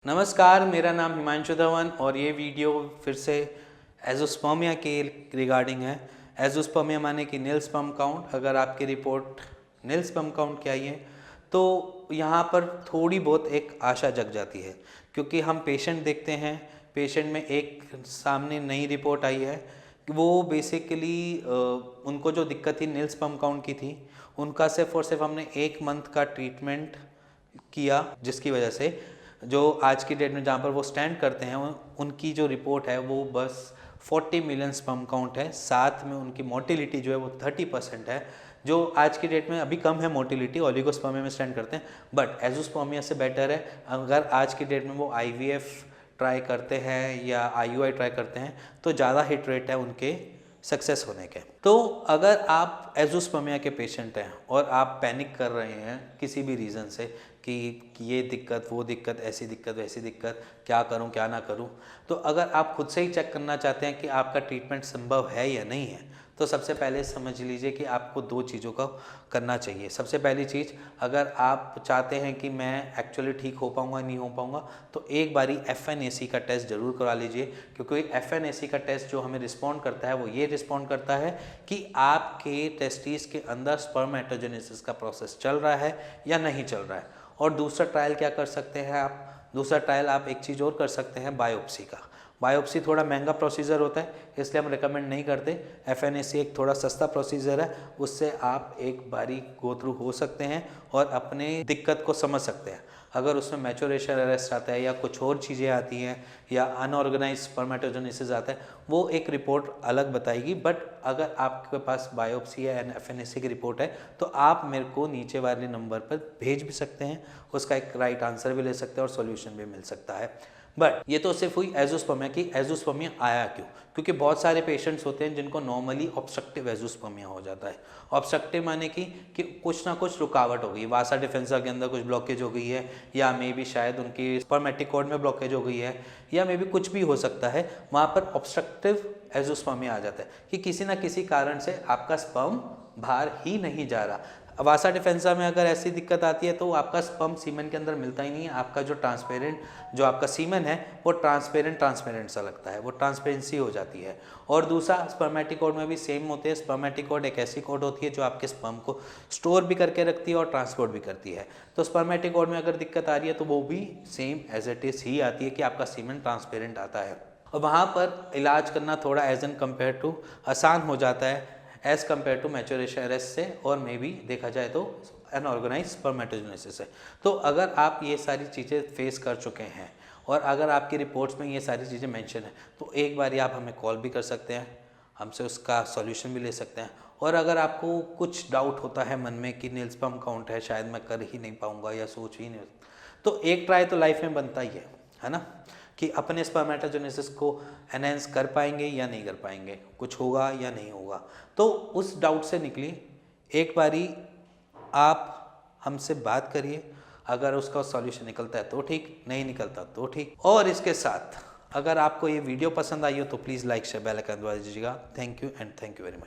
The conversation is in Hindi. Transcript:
नमस्कार, मेरा नाम हिमांशु धवन और ये वीडियो फिर से एज़ोस्पर्मिया के रिगार्डिंग है। एज़ोस्पर्मिया माने कि नील स्पर्म काउंट। अगर आपकी रिपोर्ट नील स्पर्म काउंट की आई है तो यहाँ पर थोड़ी बहुत एक आशा जग जाती है, क्योंकि हम पेशेंट देखते हैं। पेशेंट में एक सामने नई रिपोर्ट आई है कि वो बेसिकली उनको जो दिक्कत थी नील स्पर्म काउंट की थी, उनका सिर्फ और सिर्फ हमने 1 मंथ का ट्रीटमेंट किया, जिसकी वजह से जो आज की डेट में जहाँ पर वो स्टैंड करते हैं उनकी जो रिपोर्ट है वो बस 40 मिलियन स्पर्म काउंट है। साथ में उनकी मोटिलिटी जो है वो 30% है, जो आज की डेट में अभी कम है मोटिलिटी, ओलिगोस्पर्मिया में स्टैंड करते हैं, बट एज़ोस्पर्मिया से बेटर है। अगर आज की डेट में वो IVF ट्राई करते हैं या IUI ट्राई करते हैं तो ज़्यादा हिट रेट है उनके सक्सेस होने के। तो अगर आप एज़ोस्पर्मिया के पेशेंट हैं और आप पैनिक कर रहे हैं किसी भी रीज़न से कि ये दिक्कत वो दिक्कत, ऐसी दिक्कत वैसी दिक्कत, क्या करूं क्या ना करूं, तो अगर आप खुद से ही चेक करना चाहते हैं कि आपका ट्रीटमेंट संभव है या नहीं है, तो सबसे पहले समझ लीजिए कि आपको 2 चीज़ों का करना चाहिए। सबसे पहली चीज़, अगर आप चाहते हैं कि मैं एक्चुअली ठीक हो पाऊँगा नहीं हो पाऊँगा, तो एक बारी FNAC का टेस्ट ज़रूर करवा लीजिए, क्योंकि FNAC का टेस्ट जो हमें रिस्पॉन्ड करता है वो ये रिस्पॉन्ड करता है कि आपके टेस्टिस के अंदर स्पर्मेटोजेनेसिस का प्रोसेस चल रहा है या नहीं चल रहा है। और दूसरा ट्रायल क्या कर सकते हैं आप, दूसरा ट्रायल आप एक चीज़ और कर सकते हैं, बायोप्सी का। बायोप्सी थोड़ा महंगा प्रोसीजर होता है, इसलिए हम रिकमेंड नहीं करते। FNAC एक थोड़ा सस्ता प्रोसीजर है, उससे आप एक बारी गो थ्रू हो सकते हैं और अपने दिक्कत को समझ सकते हैं। अगर उसमें मैच्योरेशन अरेस्ट आता है या कुछ और चीज़ें आती हैं या अनऑर्गेनाइज स्पर्मेटोजेनेसिस आता है, वो एक रिपोर्ट अलग बताएगी। बट अगर आपके पास बायोप्सी या FNAC की रिपोर्ट है तो आप मेरे को नीचे वाले नंबर पर भेज भी सकते हैं, उसका एक राइट आंसर भी ले सकते हैं और सॉल्यूशन भी मिल सकता है। बट ये तो सिर्फ हुई एज़ोस्पर्मिया की। एज़ोस्पर्मिया आया क्यों? क्योंकि बहुत सारे पेशेंट्स होते हैं जिनको नॉर्मली ऑब्स्ट्रक्टिव एज़ोस्पर्मिया हो जाता है। ऑब्स्ट्रक्टिव माने कि कुछ ना कुछ रुकावट हो गई, वासा डिफेंसा के अंदर कुछ ब्लॉकेज हो गई है, या मे बी शायद उनकी स्पर्मेटिक कॉर्ड में ब्लॉकेज हो गई है, या मे बी कुछ भी हो सकता है। वहाँ पर ऑब्स्ट्रक्टिव एज़ोस्पर्मिया आ जाता है कि किसी ना किसी कारण से आपका स्पर्म बाहर ही नहीं जा रहा। वासा डिफेंसा में अगर ऐसी दिक्कत आती है तो आपका स्पर्म सीमेन के अंदर मिलता ही नहीं है। आपका जो ट्रांसपेरेंट जो आपका सीमेन है वो ट्रांसपेरेंट सा लगता है, वो ट्रांसपेरेंसी हो जाती है। और दूसरा, स्पर्मेटिक में भी सेम होते हैं। स्पर्मेटिक एक ऐसी कॉर्ड होती है जो आपके स्पर्म को स्टोर भी करके रखती है और ट्रांसपोर्ट भी करती है। तो स्पर्मेटिक में अगर दिक्कत आ रही है तो वो भी सेम एज इट इज ही आती है कि आपका सीमेन ट्रांसपेरेंट आता है, और वहाँ पर इलाज करना थोड़ा एज एन कम्पेयर टू आसान हो जाता है as compare to maturation arrest से, और मे बी देखा जाए तो अनऑर्गेनाइज स्पर्मेटोजेनेसिस से। तो अगर आप ये सारी चीज़ें फेस कर चुके हैं और अगर आपकी रिपोर्ट्स में ये सारी चीज़ें मेंशन है तो एक बार आप हमें कॉल भी कर सकते हैं, हमसे उसका सॉल्यूशन भी ले सकते हैं। और अगर आपको कुछ डाउट होता है मन में कि नील स्पर्म काउंट है, शायद मैं कर ही नहीं पाऊँगा या सोच ही नहीं, तो एक ट्राई तो लाइफ में बनता ही है ना, कि अपने स्पर्मेटोजेनेसिस को एनहेंस कर पाएंगे या नहीं कर पाएंगे, कुछ होगा या नहीं होगा। तो उस डाउट से निकलिए, एक बारी आप हमसे बात करिए। अगर उसका सॉल्यूशन निकलता है तो ठीक, नहीं निकलता तो ठीक। और इसके साथ अगर आपको ये वीडियो पसंद आई हो तो please like share bell icon दबा दीजिएगा। Thank you and thank you very much.